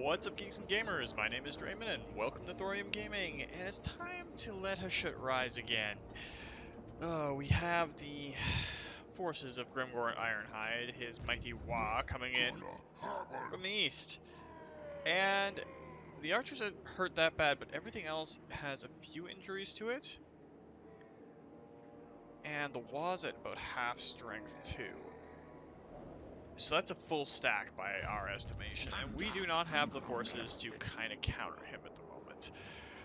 What's up, geeks and gamers? My name is Drementfh, and welcome to Thorium Gaming, and it's time to let Hashut rise again. We have the forces of Grimgor Ironhide, his mighty Waghhs, coming in from the east. And the archers aren't hurt that bad, but everything else has a few injuries to it. And the Waghhs at about half strength, too. So that's a full stack by our estimation, and we do not have the forces to kind of counter him at the moment.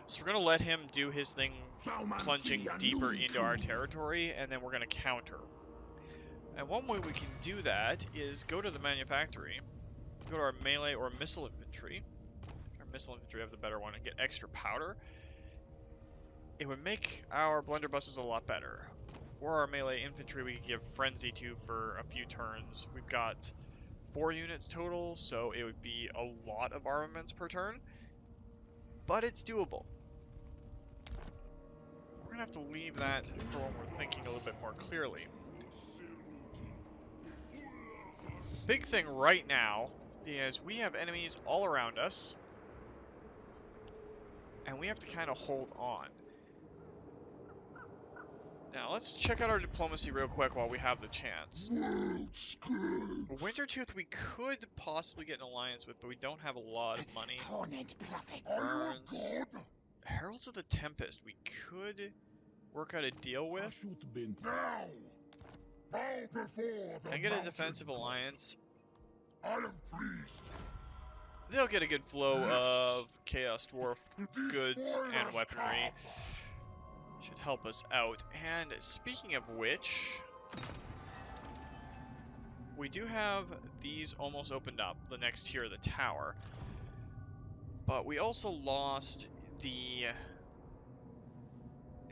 So we're going to let him do his thing, plunging deeper into our territory, and then we're going to counter. And one way we can do that is go to the manufactory, go to our melee or missile infantry. Our missile infantry have the better one, and get extra powder. It would make our blunderbusses a lot better. Or our melee infantry we could give frenzy to for a few turns. We've got 4 units total, so it would be a lot of armaments per turn, but it's doable. We're gonna have to leave that for when we're thinking a little bit more clearly. Big thing right now is we have enemies all around us, and we have to kind of hold on. Now, let's check out our diplomacy real quick while we have the chance. Wintertooth we could possibly get an alliance with, but we don't have a lot of money. Burns. Heralds of the Tempest we could work out a deal with. And get a defensive alliance. They'll get a good flow of Chaos Dwarf goods and weaponry. Should help us out. And speaking of which, we do have these almost opened up, the next tier of the tower. But we also lost the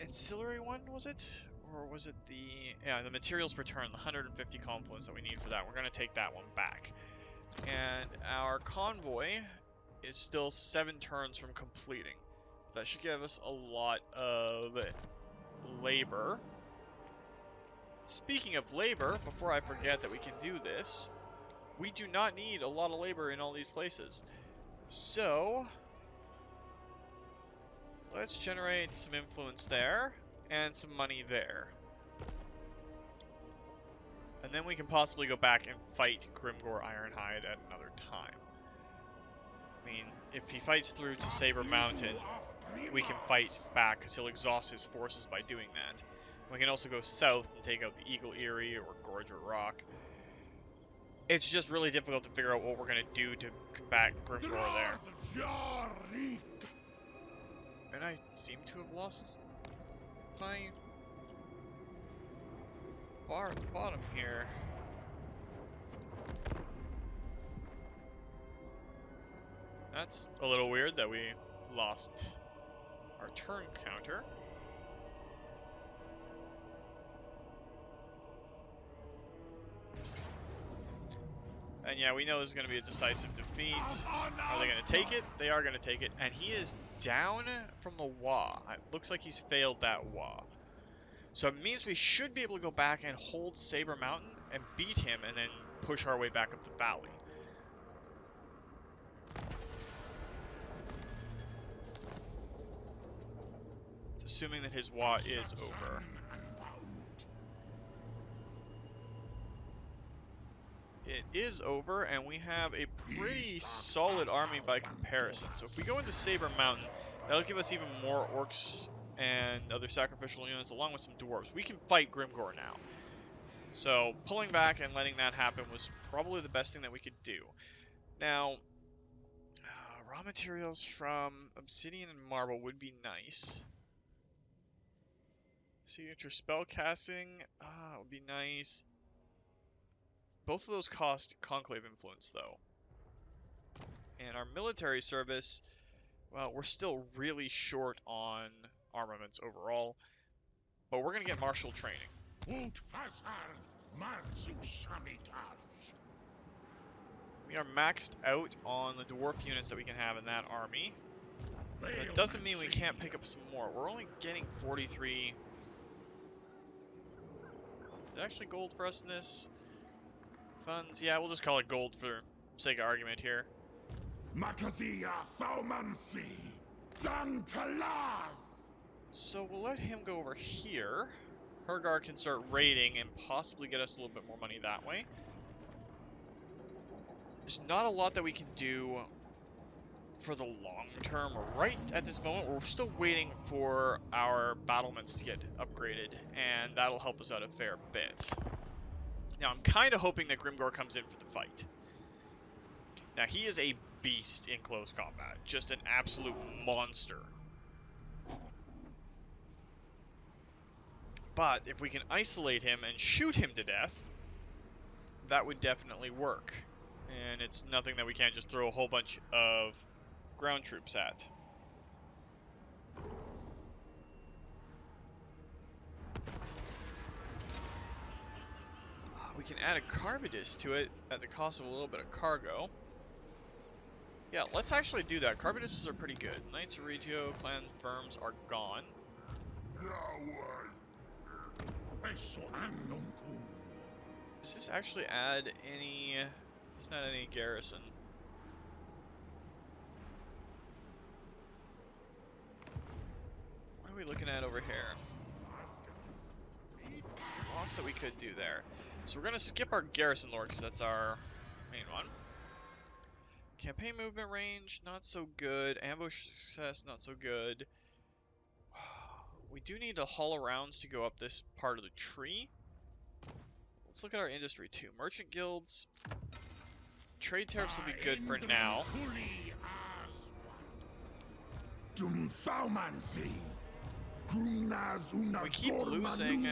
ancillary one, was it? Or was it the materials per turn, the 150 confluence that we need for that. We're going to take that one back. And our convoy is still 7 turns from completing. That should give us a lot of labor. Speaking of labor, before I forget that we can do this, we do not need a lot of labor in all these places. So, let's generate some influence there, and some money there. And then we can possibly go back and fight Grimgor Ironhide at another time. I mean, if he fights through to Saber Mountain, we can fight back because he'll exhaust his forces by doing that. We can also go south and take out the Eagle Eyrie or Gorger Rock. It's just really difficult to figure out what we're going to do to combat Grimgor there. And I seem to have lost my bar at the bottom here. That's a little weird that we lost our turn counter. And yeah, we know this is going to be a decisive defeat. Are they going to take it? They are going to take it. And he is down from the Waghhs. It looks like he's failed that Waghhs. So it means we should be able to go back and hold Saber Mountain and beat him and then push our way back up the valley. It's assuming that his Waghhs is over. It is over, and we have a pretty solid army by comparison. So if we go into Saber Mountain, that'll give us even more Orcs and other sacrificial units, along with some Dwarves. We can fight Grimgor now. So pulling back and letting that happen was probably the best thing that we could do. Now, raw materials from Obsidian and Marble would be nice. Signature spellcasting would be nice. Both of those cost Conclave Influence, though. And our military service, well, we're still really short on armaments overall. But we're going to get martial training. We are maxed out on the dwarf units that we can have in that army. That doesn't mean we can't pick up some more. We're only getting 43. Is it actually gold for us in this? Funds? Yeah, we'll just call it gold for sake of argument here. So we'll let him go over here. Hergar can start raiding and possibly get us a little bit more money that way. There's not a lot that we can do for the long term. Right at this moment, we're still waiting for our battlements to get upgraded, and that'll help us out a fair bit. Now, I'm kind of hoping that Grimgor comes in for the fight. Now, he is a beast in close combat. Just an absolute monster. But if we can isolate him and shoot him to death, that would definitely work. And it's nothing that we can't just throw a whole bunch of ground troops at. We can add a Carbidus to it at the cost of a little bit of cargo. Yeah, let's actually do that. Carbiduses are pretty good. Knights of Regio, clan firms are gone. Does this actually add any... Does not add any garrison. What are we looking at over here? Lots that we could do there. So we're going to skip our garrison lord because that's our main one. Campaign movement range, not so good. Ambush success, not so good. We do need to haul arounds to go up this part of the tree. Let's look at our industry too. Merchant guilds. Trade tariffs will be good for now. We keep losing.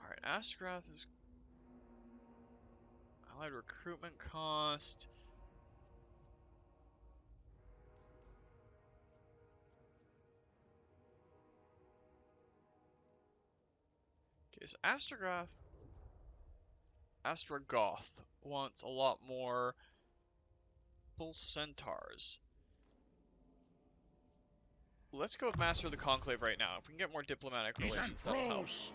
Alright, Astragrath is allied recruitment cost. Okay, so Astragoth wants a lot more bull centaurs. Let's go with Master of the Conclave right now. If we can get more diplomatic relations, that'll help. Just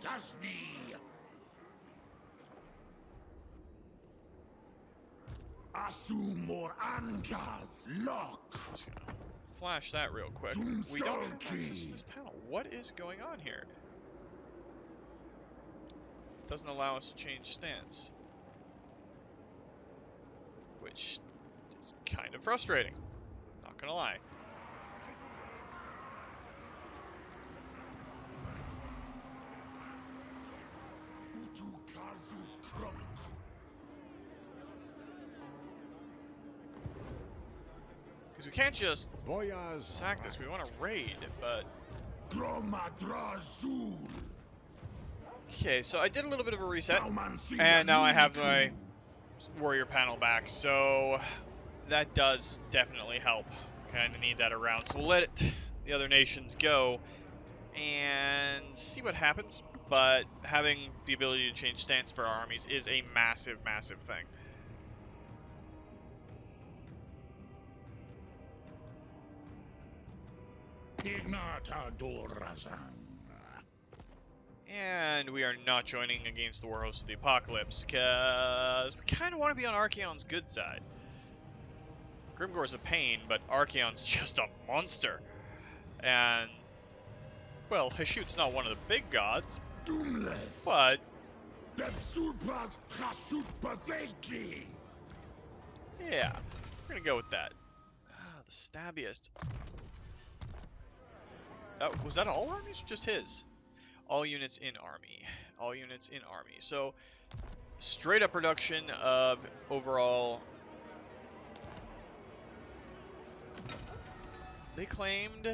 gonna flash that real quick. We don't have access to this panel. What is going on here? Doesn't allow us to change stance, which is kind of frustrating, not gonna lie. Because we can't just sack this, we want to raid, but... Okay, so I did a little bit of a reset, and now I have my warrior panel back, so that does definitely help. Kind of need that around, so we'll let the other nations go and see what happens, but having the ability to change stance for our armies is a massive, massive thing. And we are not joining against the War Host of the Apocalypse, because we kind of want to be on Archaon's good side. Grimgor's a pain, but Archaon's just a monster. And, well, Hashut's not one of the big gods, but... yeah, we're gonna go with that. The stabbiest. Was that all armies or just his? All units in army. All units in army. So, straight up reduction of overall... They claimed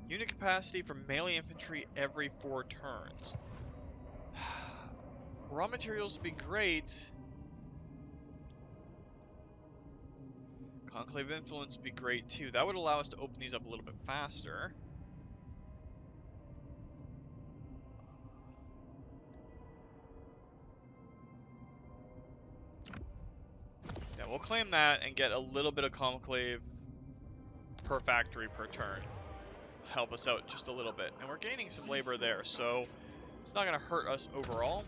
unit capacity for melee infantry every 4 turns. Raw materials would be great. Conclave influence would be great too. That would allow us to open these up a little bit faster. Yeah, we'll claim that and get a little bit of conclave per factory per turn. Help us out just a little bit. And we're gaining some labor there, so It's not going to hurt us overall.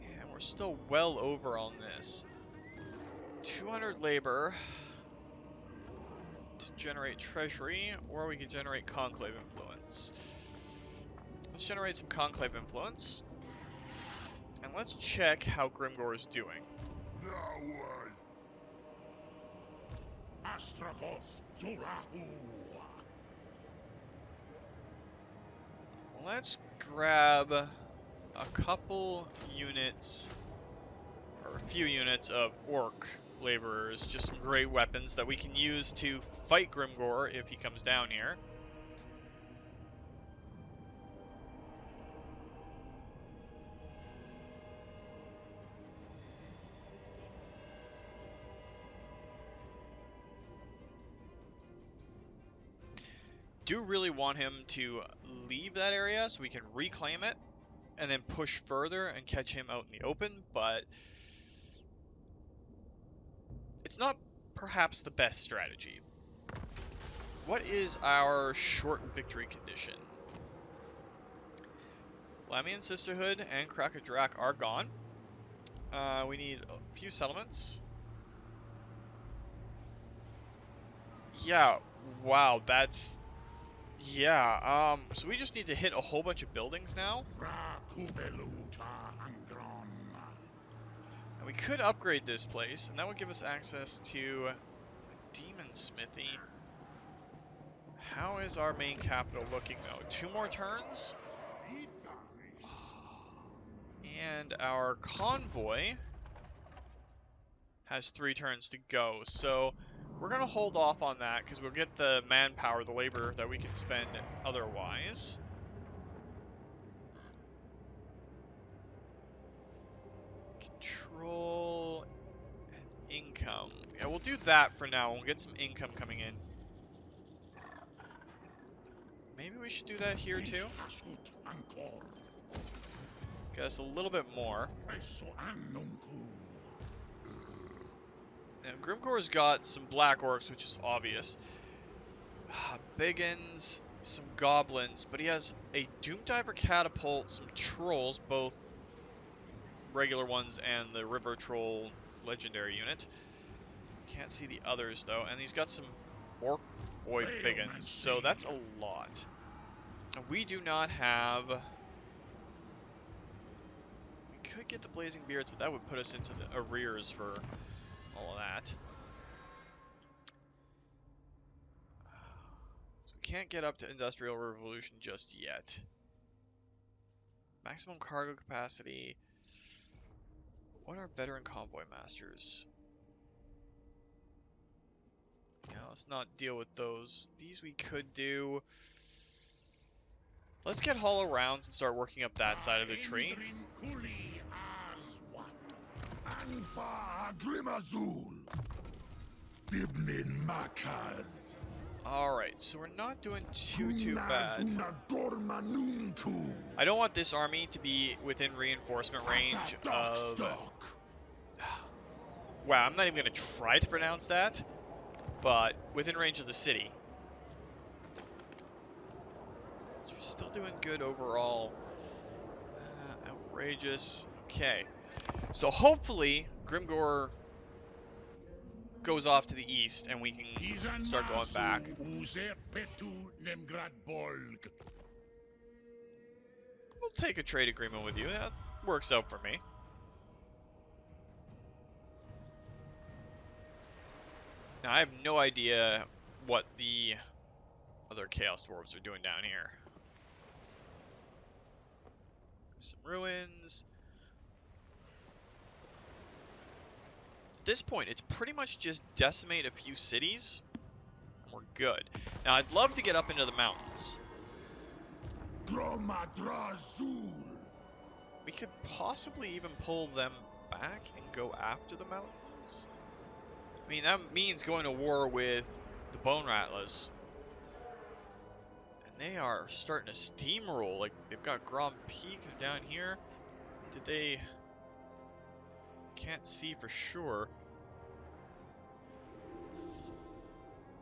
And we're still well over on this. 200 labor to generate treasury, or we could generate conclave influence. Let's generate some conclave influence. And let's check how Grimgor is doing. Let's grab a couple units, or a few units of orc laborers, just some great weapons that we can use to fight Grimgor if he comes down here. Do really want him to leave that area so we can reclaim it and then push further and catch him out in the open, but it's not perhaps the best strategy. What is our short victory condition? Lamian Sisterhood and Krakadrak are gone. We need a few settlements. Yeah, wow, that's... Yeah, so we just need to hit a whole bunch of buildings now. And we could upgrade this place, and that would give us access to a demon smithy. How is our main capital looking, though? 2 more turns? And our convoy has 3 turns to go, so we're going to hold off on that because we'll get the manpower, the labor that we can spend otherwise. Control and income. Yeah, we'll do that for now. We'll get some income coming in. Maybe we should do that here too. Get us a little bit more. Now, Grimgor's got some black orcs, which is obvious. Biggins, some goblins, but he has a Doomdiver catapult, some trolls, both regular ones and the river troll legendary unit. Can't see the others though, and he's got some orc boy biggins, so that's a lot. And we do not have... We could get the blazing beards, but that would put us into the arrears for all of that. So we can't get up to Industrial Revolution just yet. Maximum cargo capacity. What are veteran convoy masters? Yeah, let's not deal with those. These we could do. Let's get hollow rounds and start working up that side of the tree. Alright, so we're not doing too bad. I don't want this army to be within reinforcement range of... Wow, I'm not even going to try to pronounce that, but within range of the city. So we're still doing good overall. Outrageous. Okay. So hopefully Grimgor goes off to the east and we can start going back. We'll take a trade agreement with you. That works out for me. Now I have no idea what the other Chaos Dwarves are doing down here. Some ruins. At this point, it's pretty much just decimate a few cities, and we're good. Now, I'd love to get up into the mountains. We could possibly even pull them back and go after the mountains. I mean, that means going to war with the Bone Rattlers. And they are starting to steamroll. Like, they've got Grand Peak down here. Did they... Can't see for sure.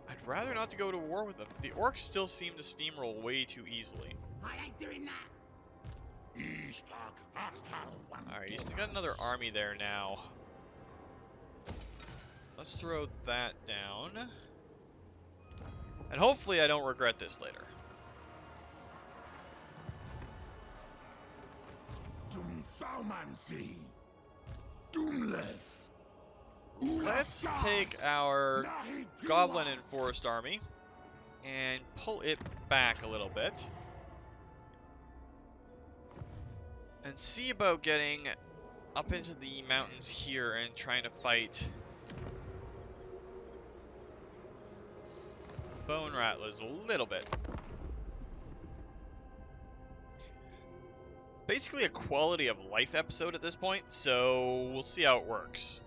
I'd rather not to go to war with them. The Orcs still seem to steamroll way too easily. I ain't doing that. Alright, he's got another army there now. Let's throw that down. And hopefully I don't regret this later. Let's take our Goblin and Forest army and pull it back a little bit. And see about getting up into the mountains here and trying to fight Bone Rattlers a little bit. Basically a quality of life episode at this point, so we'll see how it works.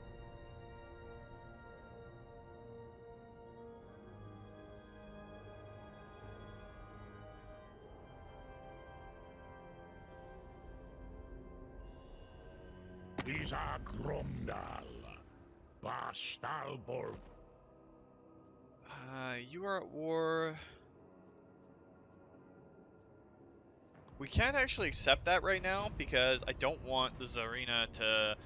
These are Gromdal, Bastalborg. You are at war. We can't actually accept that right now because I don't want the Tsarina to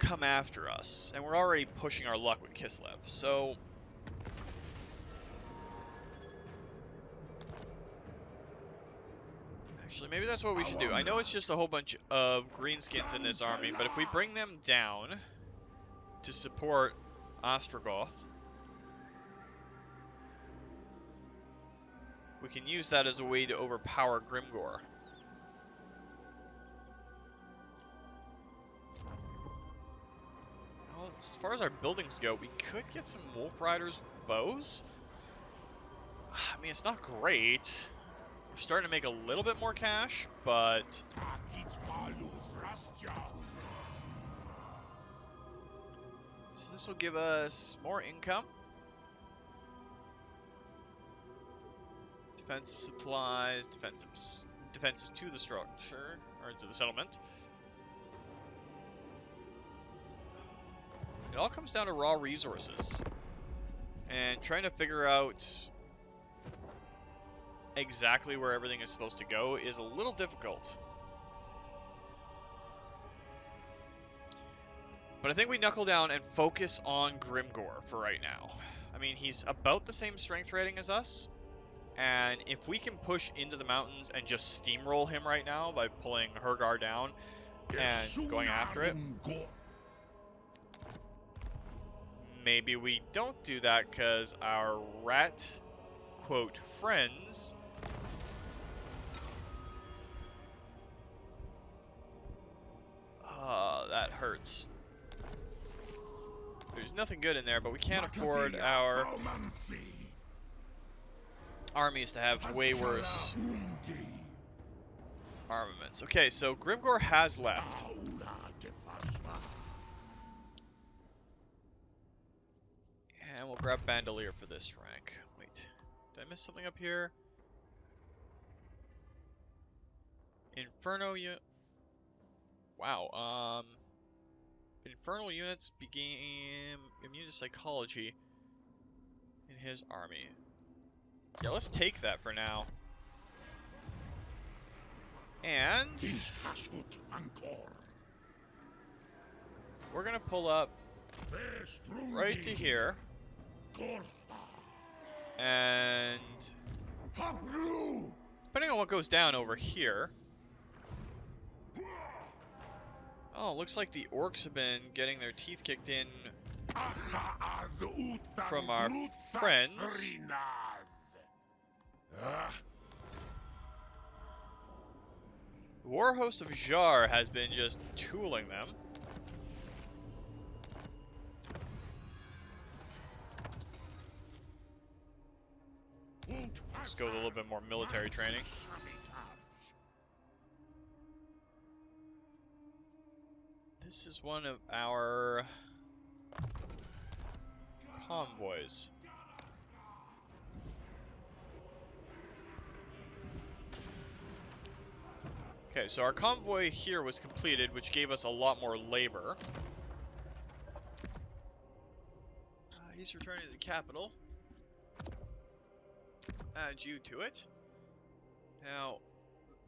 come after us. And we're already pushing our luck with Kislev, so... Actually, maybe that's what we should do. I know it's just a whole bunch of greenskins in this army, but if we bring them down to support Ostrogoth, we can use that as a way to overpower Grimgor. Well, as far as our buildings go, we could get some Wolf Riders bows. I mean, it's not great. We're starting to make a little bit more cash, but... So this will give us more income. Defensive supplies, defenses to the structure, or to the settlement. It all comes down to raw resources. And trying to figure out exactly where everything is supposed to go is a little difficult. But I think we knuckle down and focus on Grimgor for right now. I mean, he's about the same strength rating as us. And if we can push into the mountains and just steamroll him right now by pulling Hergar down and going after it. Maybe we don't do that because our rat, quote, friends that hurts. There's nothing good in there, but we can't afford our armies to have way worse armaments. Okay, so Grimgor has left. And we'll grab Bandolier for this rank. Wait, did I miss something up here? Inferno unit. Wow, Infernal units became immune to psychology in his army. Yeah, let's take that for now. And we're gonna pull up right to here. And depending on what goes down over here. Oh, looks like the Orcs have been getting their teeth kicked in from our friends. The War Host of Jar has been just tooling them. Let's go with a little bit more military training. This is one of our convoys. Okay, so our convoy here was completed, which gave us a lot more labor. He's returning to the capital. Add you to it. Now,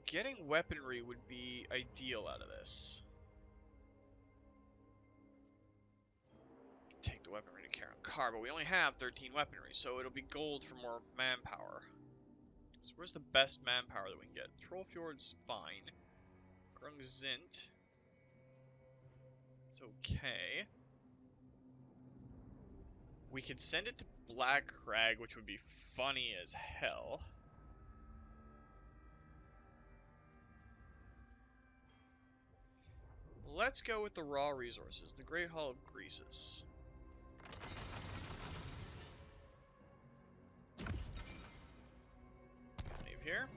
getting weaponry would be ideal out of this. Take the weaponry to carry on car, but we only have 13 weaponry, so it'll be gold for more manpower. So where's the best manpower that we can get? Trollfjord's fine. Grungzint. It's okay. We could send it to Black Crag, which would be funny as hell. Let's go with the raw resources, the Great Hall of Greases. Leave here.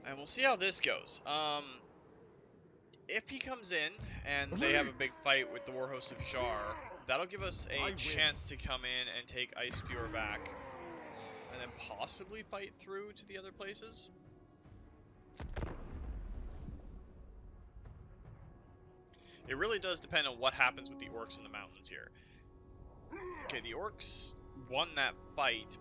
And we'll see how this goes. If he comes in and they have a big fight with the Warhost of Jar, that'll give us a chance to come in and take Ice Spewer back. And then possibly fight through to the other places. It really does depend on what happens with the Orcs in the mountains here. Okay, the Orcs won that fight.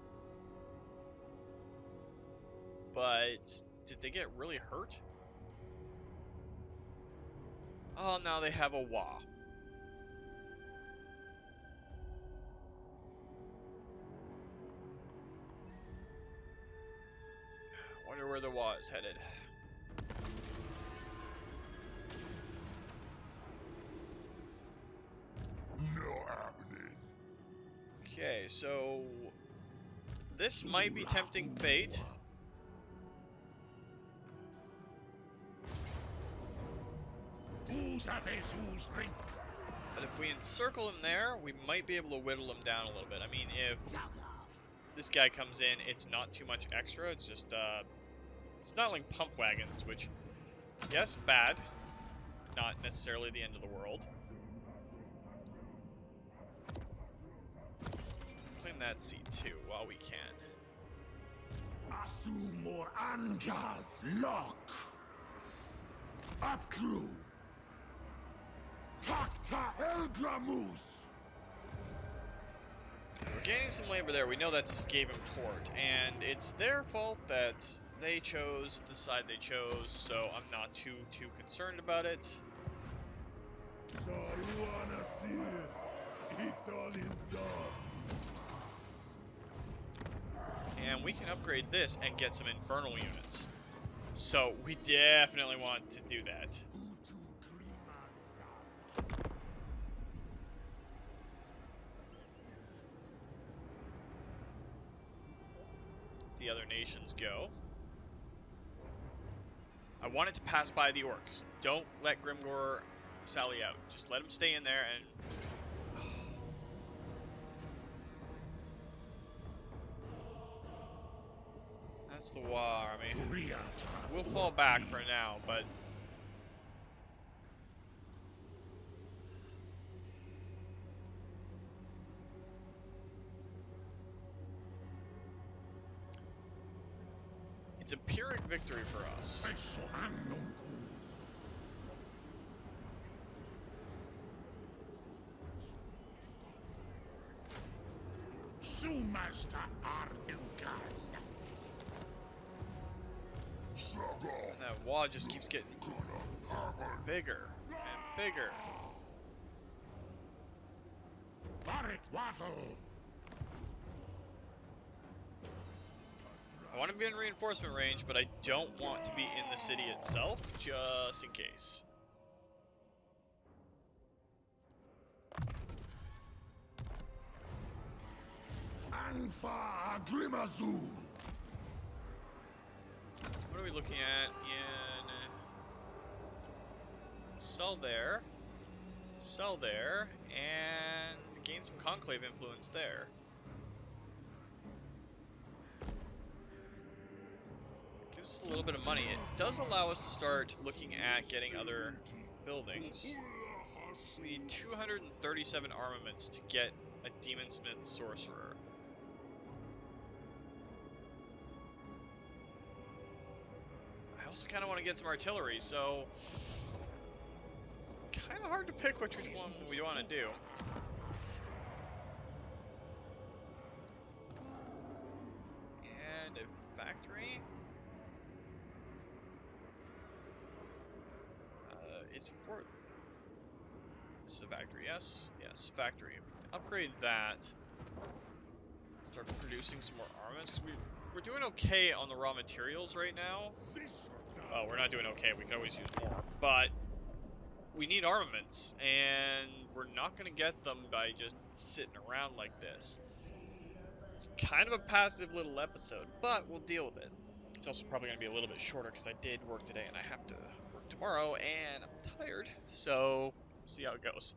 But did they get really hurt? Oh, now they have a Waghs. Wonder where the Waghs is headed. No happening. Okay, so this might be tempting fate. But if we encircle him there, we might be able to whittle him down a little bit. I mean, if this guy comes in, it's not too much extra. It's just, it's not like pump wagons, which, yes, bad. Not necessarily the end of the world. Claim that seat too, while we can. Asumor Angas Lock. Up crew. Takta Elgramus. We're gaining some labor there. We know that's Skaven Port, and it's their fault that they chose the side they chose, so I'm not too concerned about it. And we can upgrade this and get some infernal units. So we definitely want to do that. The other nations go. I wanted to pass by the Orcs. Don't let Grimgor sally out. Just let him stay in there and... That's the Waghs army. We'll fall back for now, but... It's a Pyrrhic victory for us. And that Waghs just keeps getting bigger and bigger. I want to be in reinforcement range, but I don't want to be in the city itself, just in case. Anfa Grimazul. What are we looking at in... Sell there, and gain some conclave influence there. Gives us a little bit of money. It does allow us to start looking at getting other buildings. We need 237 armaments to get a Demonsmith Sorcerer. also kind of want to get some artillery, so it's kind of hard to pick which one we want to do. And a factory. It's for... This is a factory, yes? Yes, factory. Upgrade that. Start producing some more armaments, because we're doing okay on the raw materials right now. Well, we're not doing okay, we could always use more. But we need armaments, and we're not going to get them by just sitting around like this. It's kind of a passive little episode, but we'll deal with it. It's also probably going to be a little bit shorter because I did work today and I have to work tomorrow, and I'm tired, so we'll see how it goes.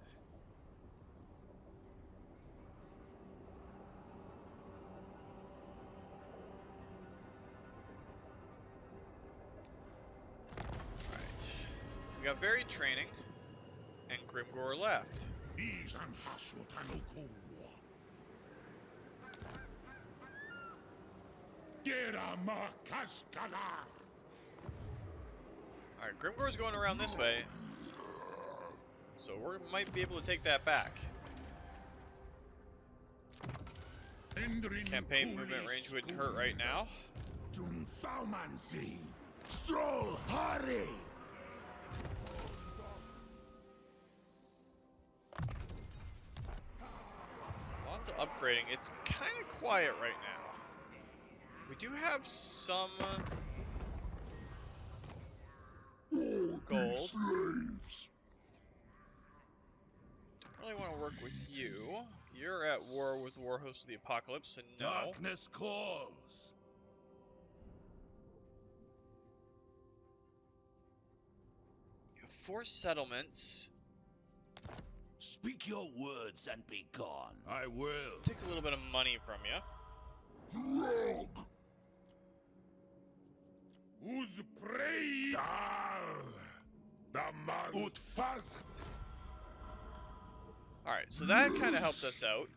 Alright. We got varied training, and Grimgor left. Alright, Grimgor's going around this way, so we might be able to take that back. Campaign movement range wouldn't hurt right now. Stroll, hurry! Lots of upgrading. It's kind of quiet right now. We do have some gold. Don't really want to work with you. You're at war with the war host of the apocalypse, so no. Darkness calls. You have 4 settlements. Speak your words and be gone. I will. Take a little bit of money from you. Rogue. Who's prey? Utfaz. Alright, so that kind of helped us out.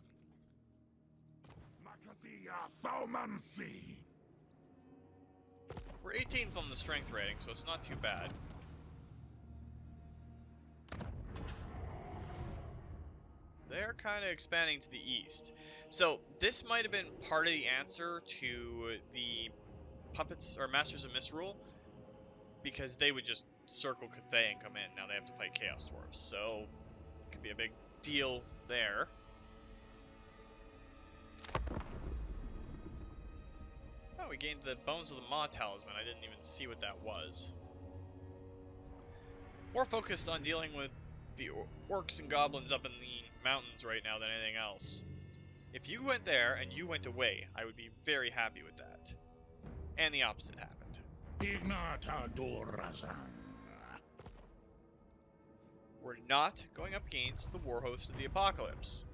We're 18th on the strength rating, so it's not too bad. They're kind of expanding to the east. So this might have been part of the answer to the puppets or Masters of Misrule, because they would just circle Cathay and come in. Now they have to fight Chaos Dwarves, so it could be a big deal there. Oh, we gained the Bones of the Maw Talisman. I didn't even see what that was. More focused on dealing with the orcs and goblins up in the mountains right now than anything else. If you went there and you went away, I would be very happy with that. And the opposite happened. We're not going up against the war host of the apocalypse.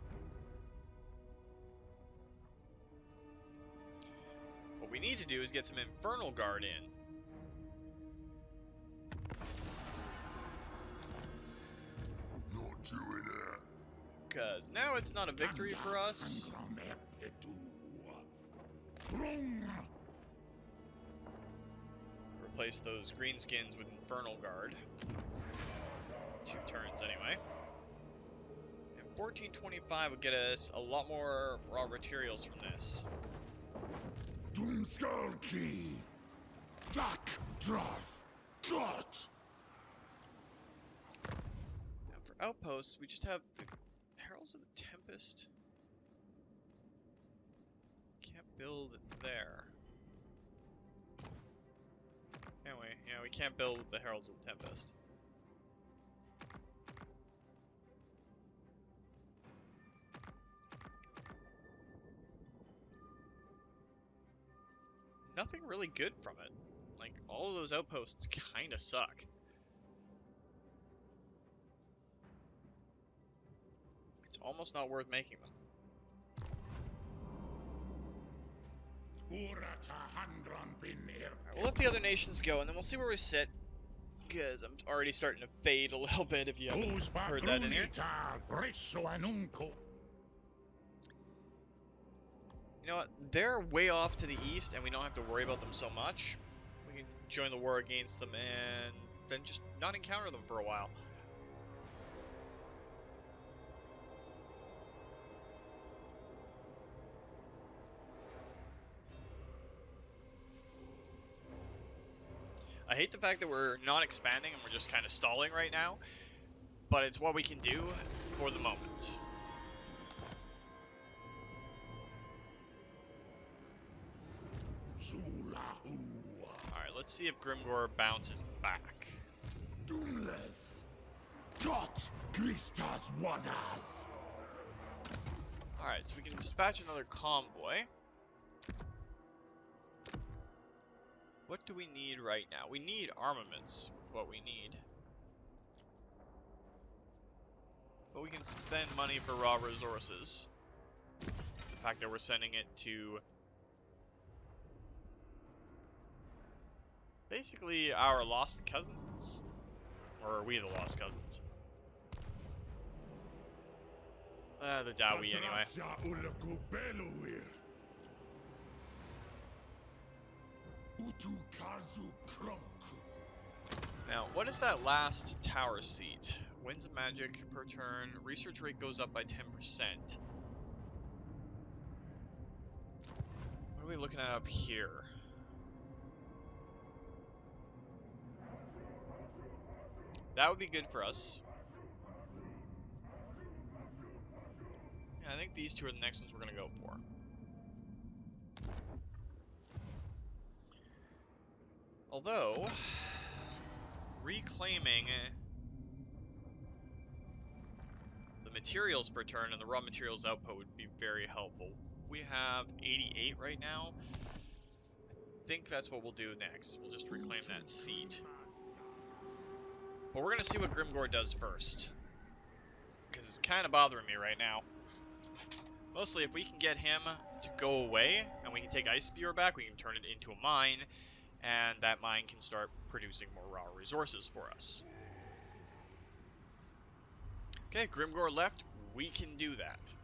What we need to do is get some Infernal Guard in. Not doing it. Because now it's not a victory for us. Replace those greenskins with Infernal Guard. 2 turns anyway. And 1425 would get us a lot more raw materials from this. Doomskull-Key. Duck, Droth, Got. Now for outposts, we just have the Heralds of the Tempest. Can't build there. Can we? Yeah, we can't build with the Heralds of the Tempest. Nothing really good from it. Like, all of those outposts kinda suck. It's almost not worth making them. Alright, we'll let the other nations go, and then we'll see where we sit. Because I'm already starting to fade a little bit, if you haven't heard that in here. You know what? They're way off to the east, and we don't have to worry about them so much. We can join the war against them and then just not encounter them for a while. I hate the fact that we're not expanding and we're just kind of stalling right now, but it's what we can do for the moment. Alright, let's see if Grimgor bounces back. Alright, so we can dispatch another convoy. What do we need right now? We need armaments, what we need. But we can spend money for raw resources. The fact that we're sending it to basically our lost cousins? Or are we the lost cousins? The Dawi anyway. Now, what is that last tower seat? Winds of magic per turn. Research rate goes up by 10%. What are we looking at up here? That would be good for us. Yeah, I think these two are the next ones we're going to go for. Although, reclaiming the materials per turn and the raw materials output would be very helpful. We have 88 right now. I think that's what we'll do next. We'll just reclaim that seat. But we're going to see what Grimgor does first. Because it's kind of bothering me right now. Mostly, if we can get him to go away, and we can take Ice Spear back, we can turn it into a mine, and that mine can start producing more raw resources for us. Okay, Grimgor left, we can do that.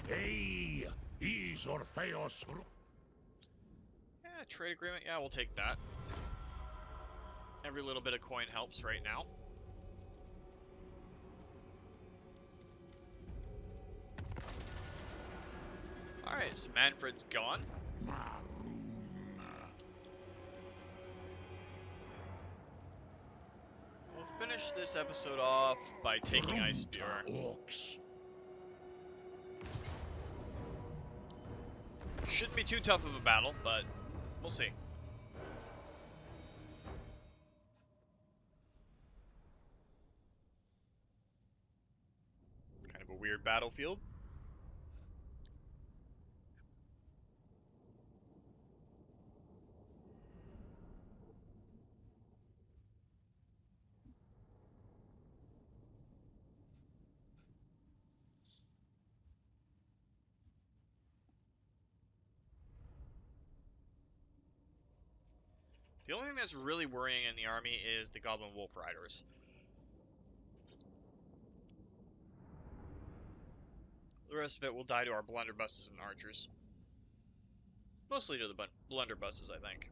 Hey, is Orpheus. Yeah, trade agreement, yeah, we'll take that. Every little bit of coin helps right now. Alright, so Manfred's gone. We'll finish this episode off by taking Ice Spear. Orcs. Shouldn't be too tough of a battle, but we'll see. Kind of a weird battlefield. The only thing that's really worrying in the army is the Goblin Wolf Riders. The rest of it will die to our blunderbusses and archers. Mostly to the blunderbusses, I think.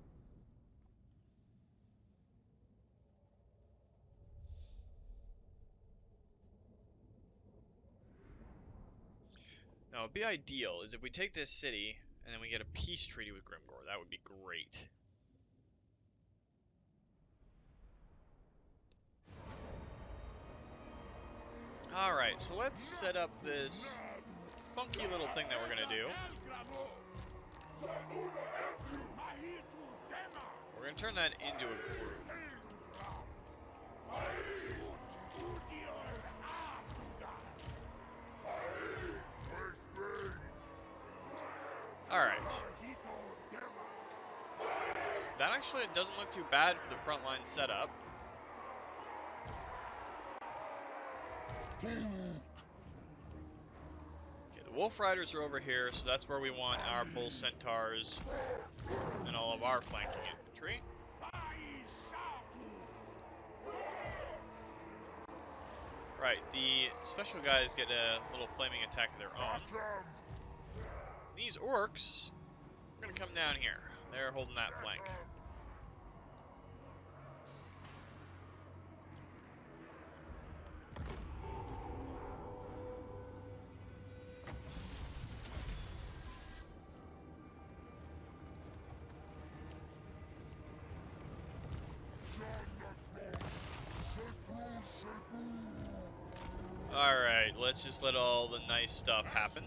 Now, it'd be ideal is if we take this city and then we get a peace treaty with Grimgor. That would be great. Alright, so let's set up this funky little thing that we're going to do. We're going to turn that into a group. Alright. That actually doesn't look too bad for the frontline setup. Okay, the Wolf Riders are over here, so that's where we want our Bull Centaurs and all of our flanking infantry. Right, the special guys get a little flaming attack of their own. These orcs are going to come down here. They're holding that flank. Alright, let's just let all the nice stuff happen.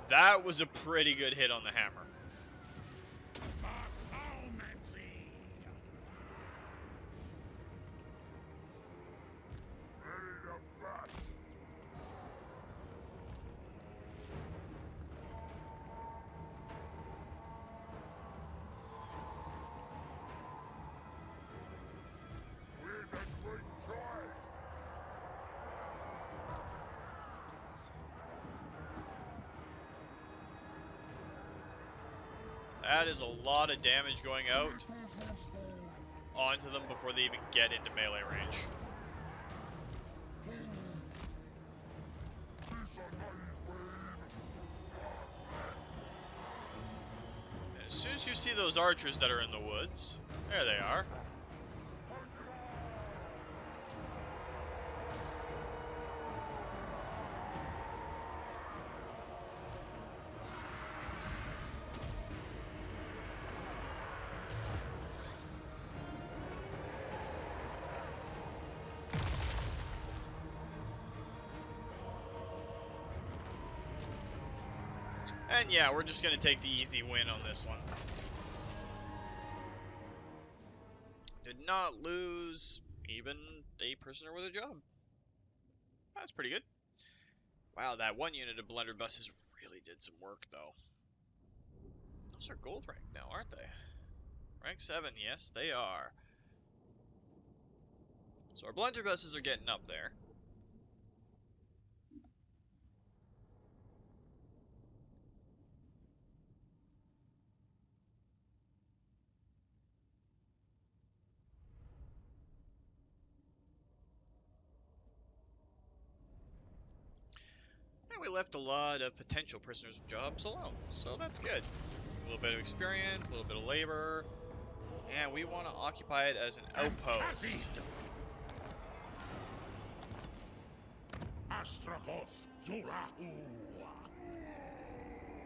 That was a pretty good hit on the hammer. That is a lot of damage going out onto them before they even get into melee range. As soon as you see those archers that are in the woods, there they are. And yeah, we're just going to take the easy win on this one. Did not lose even a prisoner with a job. That's pretty good. Wow, that one unit of blunderbusses really did some work, though. Those are gold rank now, aren't they? Rank 7, yes, they are. So our blunderbusses are getting up there. And we left a lot of potential prisoners of jobs alone, so that's good. A little bit of experience, a little bit of labor, and we want to occupy it as an outpost.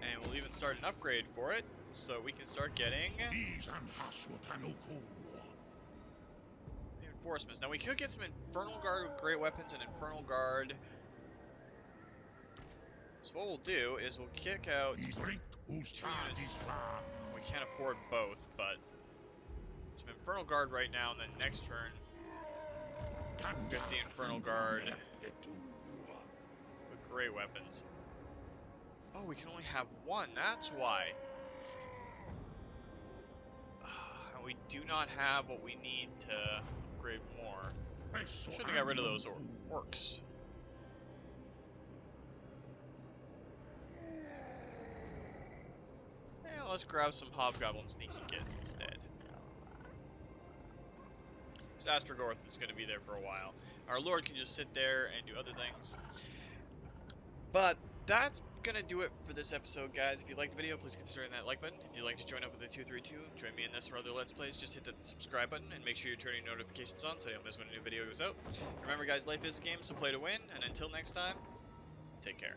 And we'll even start an upgrade for it, so we can start getting reinforcements. Now we could get some Infernal Guard with great weapons and Infernal Guard. So what we'll do is we'll kick out 2 units. We can't afford both, but some Infernal Guard right now, and then next turn get the Infernal Guard with great weapons. Oh, we can only have one, that's why. And we do not have what we need to upgrade more. Should have got rid of those orcs. Yeah, let's grab some hobgoblin sneaky kits instead. This Astrogorth is going to be there for a while. Our lord can just sit there and do other things. But that's going to do it for this episode, guys. If you liked the video, please consider hitting that like button. If you'd like to join up with the 232, join me in this or other Let's Plays, just hit that subscribe button and make sure you're turning notifications on so you don't miss when a new video goes out. Remember, guys, life is a game, so play to win. And until next time, take care.